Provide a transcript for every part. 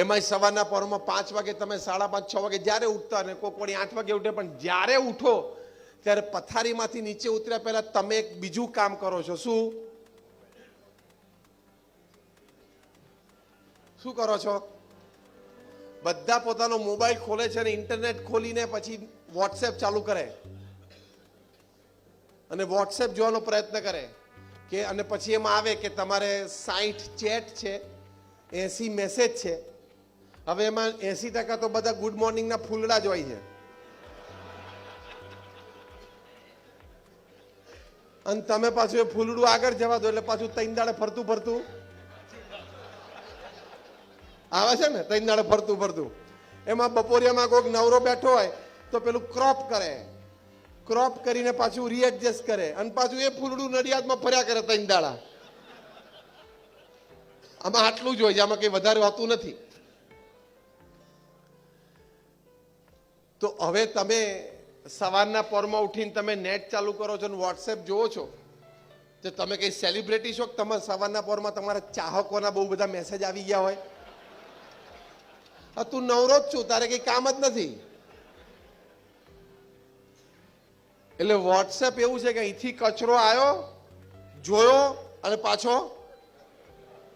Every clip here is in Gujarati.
એમાંય સવારના પહોરમાં 5 વાગે તમે 5:30 6 વાગે જ્યારે ઉઠતા, અને કોક વળી 8 વાગે ઉઠે, પણ જ્યારે ઉઠો ત્યારે પથારીમાંથી નીચે ઉતર્યા પહેલા તમે એક બીજું કામ કરો છો. શું કરો છો? બધા પોતાનો મોબાઈલ ખોલે છે અને ઇન્ટરનેટ ખોલીને પછી વોટ્સએપ ચાલુ કરે અને વોટ્સએપ જોવાનો પ્રયત્ન કરે કે, અને પછી એમાં આવે કે તમારે 60 ચેટ છે, 80 મેસેજ છે. હવે એમાં 80% તો બધા ગુડ મોર્નિંગના ફૂલડા જ હોય છે. અને તમે પાછું એ ફૂલડું આગળ જવા દો એટલે પાછું 3 દાડે ફરતું આવે છે ને. 3 દાડે ફરતું એમાં બપોરિયામાં કોઈક નવરો બેઠો હોય તો પેલું ક્રોપ કરીને પાછું રીએડજસ્ટ કરે અને પાછું એ ફૂલડું નડિયાદમાં ફર્યા કરે 3 દાડા. આમાં આટલું જ હોય છે, આમાં કઈ વધારે હોતું નથી. તો હવે તમે સવારના પોરમાં ઉઠીને તમે નેટ ચાલુ કરો છો અને વોટ્સએપ જોવો છો, તો તમે કઈ સેલિબ્રિટી છો? તમારા સવારના પોરમાં તમારા ચાહકોના બહુ બધા મેસેજ આવી ગયા હોય. તું નવરો જ છું, તારે કઈ કામ જ નથી. એટલે વોટ્સએપ એવું છે કે અહીંથી કચરો આવ્યો, જોયો અને પાછો,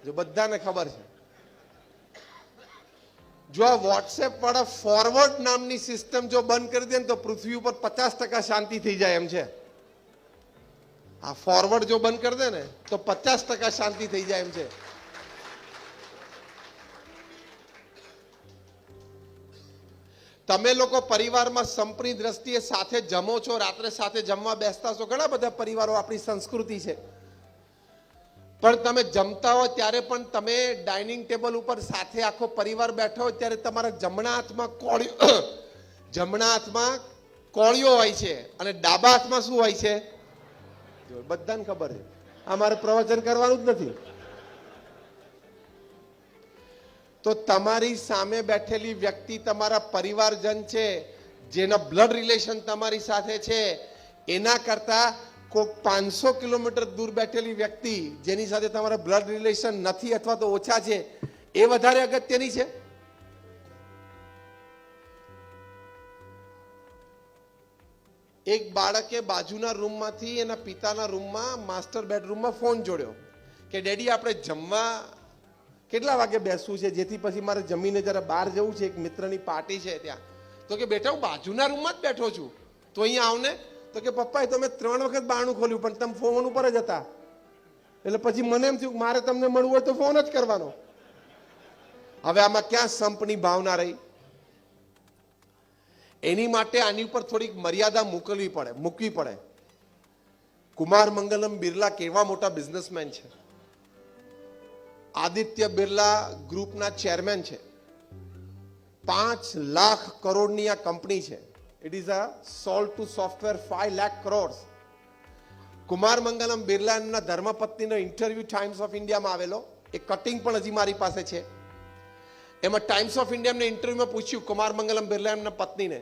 જો બધાને ખબર છે. જો આ વોટ્સએપ વાળા ફોરવર્ડ નામની સિસ્ટમ જો બંધ કરી દે ને તો પૃથ્વી ઉપર 50% શાંતિ થઈ જાય એમ છે. આ ફોરવર્ડ જો બંધ કરી દે ને તો 50% શાંતિ થઈ જાય એમ છે. તમે લોકો પરિવારમાં સંપની દ્રષ્ટિએ સાથે જમો છો, રાત્રે સાથે જમવા બેસતા છો. ઘણા બધા પરિવારો, આપણી સંસ્કૃતિ છે. પણ તમે જમતા હોય ત્યારે પણ તમે ડાઇનિંગ ટેબલ ઉપર સાથે આખો પરિવાર બેઠો હોય ત્યારે તમારા જમણા હાથમાં કોળીઓ હોય છે અને ડાબા હાથમાં શું હોય છે? બધાને ખબર છે. અમારે પ્રવચન કરવાનું જ નથી. તો તમારી સામે બેઠેલી વ્યક્તિ તમારા પરિવારજન છે, જેના બ્લડ રિલેશન તમારી સાથે છે, એના કરતા કોઈક 500 કિલોમીટર દૂર બેઠેલી વ્યક્તિ જેની સાથે તમારા બ્લડ રિલેશન નથી અથવા તો ઓછા છે, એ વધારે અગત્યની છે? એક બાળકે બાજુના રૂમમાંથી એના પિતાના રૂમમાં, માસ્ટર બેડરૂમમાં ફોન જોડ્યો કે ડેડી આપણે જમવા કેટલા વાગે બેસવું છે, જેથી પછી મારે જમીને જરા બહાર જવું છે, એક મિત્રની પાર્ટી છે ત્યાં. તો કે બેટા હું બાજુના રૂમમાં જ બેઠો છું, તો અહીંયા આવને. તો કે પપ્પા, એ તો મેં 3 વખત બારણું ખોલ્યું પણ તમે ફોન ઉપર જ હતા. એટલે પછી મને એમ થયું મારે તમને મળવું હોય તો ફોન જ કરવાનો. હવે આમાં ક્યાં સંપની ભાવના રહી? એની માટે આની ઉપર થોડીક મર્યાદા મૂકવી પડે. કુમાર મંગલમ બિરલા કેવા મોટા બિઝનેસમેન છે. આદિત્ય બિરલા ગ્રુપના ચેરમેન છે. 5 લાખ કરોડની આ કંપની છે. It is a sold to software 5 lakh crores. Kumar Mangalam બિરલાના ધર્મપત્નીનો ઇન્ટરવ્યુ ટાઈમ્સ ઓફ ઇન્ડિયામાં આવેલો. એ કટિંગ પણ હજી મારી પાસે છે. એમાં ટાઈમ્સ ઓફ ઇન્ડિયાના ઇન્ટરવ્યુમાં પૂછ્યું કુમાર મંગલમ બિરલા એમના પત્નીને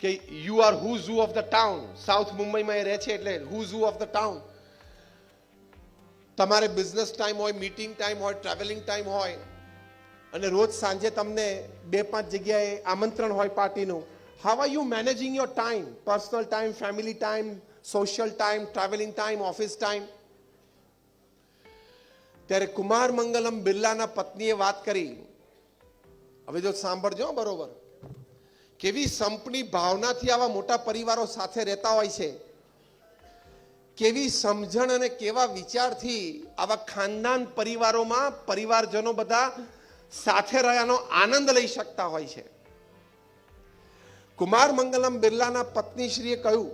કે you are who's who of the town. South મુંબઈમાં એ રહે છે એટલે who's who of the town. તમારે બિઝનેસ ટાઈમ હોય, મીટિંગ ટાઈમ હોય, ટ્રાવેલિંગ ટાઈમ હોય, અને રોજ સાંજે તમને 2-5 જગ્યાએ આમંત્રણ હોય પાર્ટીનું. How are you managing your time? Personal time, family time, social time, traveling time, office time? ત્યારે કુમાર મંગલમ બિરલાના પત્નીએ વાત કરી. હવે જો સાંભળજો બરોબર, કેવી સંપની ભાવનાથી આવા મોટા પરિવારો સાથે રહેતા હોય છે, કેવી સમજણ અને કેવા વિચારથી આવા ખાનદાન પરિવારોમાં પરિવારજનો બધા સાથે રહ્યાનો આનંદ લઈ શકતા હોય છે. કુમાર મંગલમ બિરલાના પત્નીશ્રીએ કહ્યું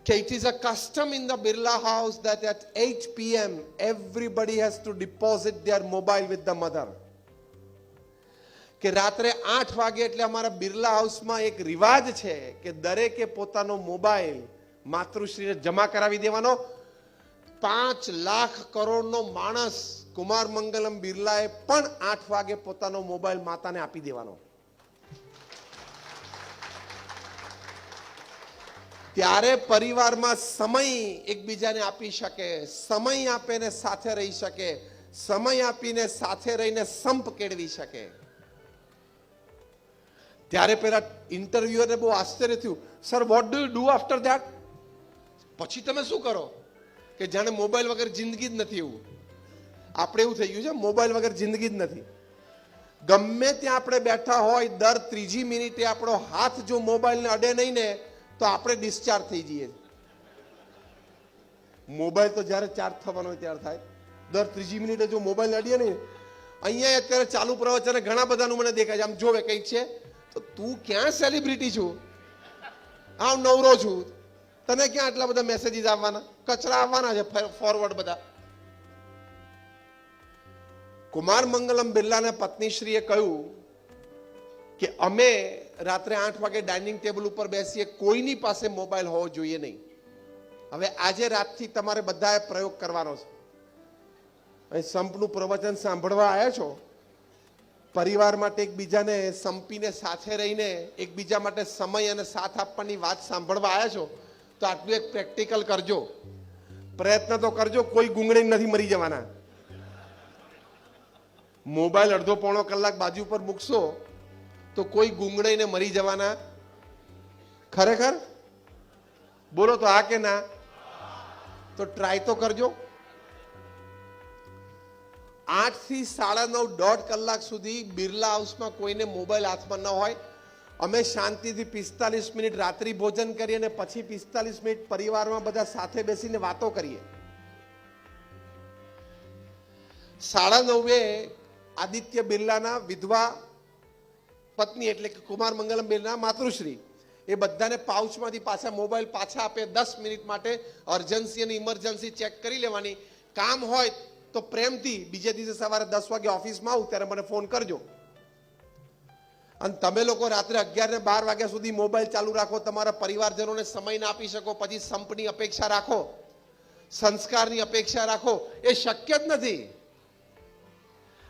કે it is a custom in the Birla house that at 8 PM everybody has to deposit their mobile with the mother. કે રાત્રે 8 વાગે એટલે અમારા બિરલા હાઉસમાં એક રિવાજ છે કે દરેકે પોતાનો મોબાઈલ માતૃશ્રીને જમા કરાવી દેવાનો. 5 લાખ કરોડનો માણસ કુમાર મંગલમ બિરલાએ પણ 8 વાગે પોતાનો મોબાઈલ માતાને આપી દેવાનો. ત્યારે પરિવારમાં સમય એકબીજાને આપી શકે, સમય આપે ને સાથે રહી શકે, સમય આપીને સાથે રહીને સંપ કેળવી શકે. ત્યારે પેલા ઇન્ટરવ્યુઅરને બહુ આશ્ચર્ય થયું, sir what do you do after that? પછી તમે શું કરો? કે જાણે મોબાઈલ વગર જિંદગી જ નથી. એવું આપણે એવું થઈ ગયું છે, મોબાઈલ વગર જિંદગી જ નથી. ગમે ત્યાં આપણે બેઠા હોય, દર ત્રીજી મિનિટે આપણો હાથ જો મોબાઈલને અડે નહીં ને તો આપણે ડિસ્ચાર્જ થઈ જઈએ. મોબાઈલ તો જ્યારે ચાર્જ થવાનો હોય ત્યારે થાય. દર ત્રીજી મિનિટે જો મોબાઈલ અડીએ નહીં. અહીંયા અત્યારે ચાલુ પ્રવચને ઘણા બધાનું મને દેખાય છે, આમ જોવે કંઈક છે તો તું ક્યાં સેલિબ્રિટી છું, આમ નવરો છું, તને ક્યાં આટલા બધા મેસેજીસ આવવાના, કચરા આવવાના છે ફોરવર્ડ બધા. કુમાર મંગલમ બિરલાના પત્નીશ્રીએ કહ્યું કે અમે રાત્રે 8 વાગે ડાઇનિંગ ટેબલ ઉપર બેસીએ, કોઈની પાસે મોબાઈલ હોવો જોઈએ નહીં. હવે આજે રાતથી તમારે બધાએ પ્રયોગ કરવાનો છે. અહીં સંપનું પ્રવચન સાંભળવા આવ્યા છો, પરિવાર માટે એકબીજાને સંપીને સાથે રહીને એકબીજા માટે સમય અને સાથ આપવાની વાત સાંભળવા આવ્યા છો, તો આટલું એક પ્રેક્ટિકલ કરજો, પ્રયત્ન તો કરજો. કોઈ ગુંગળી નથી મરી જવાના. મોબાઈલ અડધો પોણો કલાક બાજુ પર મૂકશો તો કોઈ ગુંગળીને મરી જવાના ખરેખર? બોલો તો હા કે ના? તો ટ્રાય તો કરજો. 8 થી 9:30 દોઢ કલાક સુધી બિરલા હાઉસમાં કોઈને મોબાઈલ હાથમાં ન હોય. અમે શાંતિથી 45 મિનિટ રાત્રિ ભોજન કરીએ અને પછી 45 મિનિટ પરિવારમાં બધા સાથે બેસીને વાતો કરીએ. 9:30 આદિત્ય બિરલાના વિધવા પત્ની એટલે કે કુમાર મંગલમ બિરલા માતૃશ્રી એ બધાને પાઉચમાંથી પાછા મોબાઈલ પાછા આપે. 10 મિનિટ માટે અર્જન્સી અને ઇમરજન્સી ચેક કરી લેવાની. કામ હોય તો પ્રેમથી બીજે દિવસે સવારે 10 વાગે ઓફિસમાં આવું ત્યારે મને ફોન કરજો. અને તમે લોકો રાત્રે 11 ને 12 વાગ્યા સુધી મોબાઈલ ચાલુ રાખો, તમારા પરિવારજનોને સમય ના આપી શકો, પછી સંપની અપેક્ષા રાખો, સંસ્કારની અપેક્ષા રાખો, એ શક્ય જ નથી.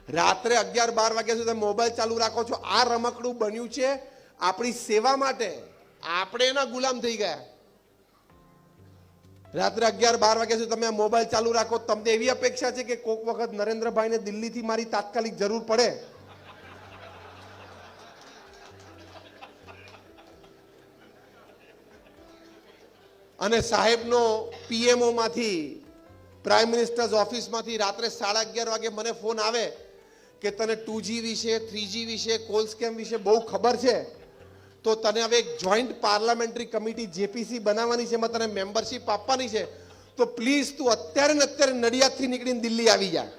રાત્રે 11-12 વાગ્યા સુધી મોબાઈલ ચાલુ રાખો છો. આ રમકડું બન્યું છે આપણી સેવા માટે, આપણે એના ગુલામ થઈ ગયા. રાત્રે 11-12 વાગ્યા સુધી તમે મોબાઈલ ચાલુ રાખો. તમને એવી અપેક્ષા છે કે કોઈક વખત નરેન્દ્રભાઈને દિલ્હીથી મારી તાત્કાલિક જરૂર પડે અને સાહેબનો પીએમઓ માંથી, પ્રાઇમ મિનિસ્ટર્સ ઓફિસમાંથી રાત્રે 11:30 વાગે મને ફોન આવે કે તને 2G વિશે, 3G વિશે, કોલ સ્કેમ વિશે બહુ ખબર છે, તો તને હવે એક જોઈન્ટ પાર્લામેન્ટરી કમિટી જેપીસી બનાવવાની છે, એમાં તને મેમ્બરશિપ આપવાની છે, તો પ્લીઝ તું અત્યારે ને અત્યારે નડિયાદથી નીકળીને દિલ્હી આવી જા.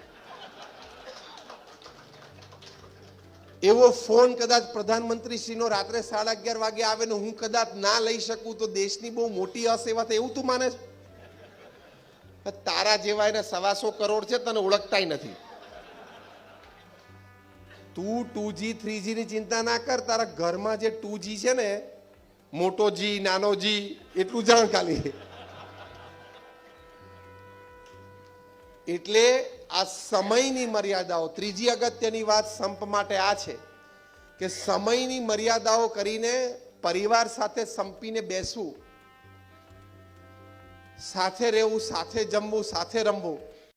એવો ફોન કદાચ પ્રધાનમંત્રી શ્રીનો રાત્રે 11:30 વાગે આવે ને હું કદાચ ના લઈ શકું તો દેશની બહુ મોટી અસેવા થાય એવું તું માને છે? તારા જેવા એને 125 કરોડ છે, તને ઓળખતાય નથી. તું 2G 3G ની ચિંતા ના કર. તારા ઘરમાં જે 2G છે ને, મોટો જી નાનો જી, એટલું જાણ ખાલી. એટલે આ સમયની મર્યાદાઓ, ત્રીજી અગત્યની વાત સંપ માટે આ છે કે સમયની મર્યાદાઓ કરીને પરિવાર સાથે સંપીને બેસવું, સાથે રહેવું, સાથે જમવું, સાથે રમવું.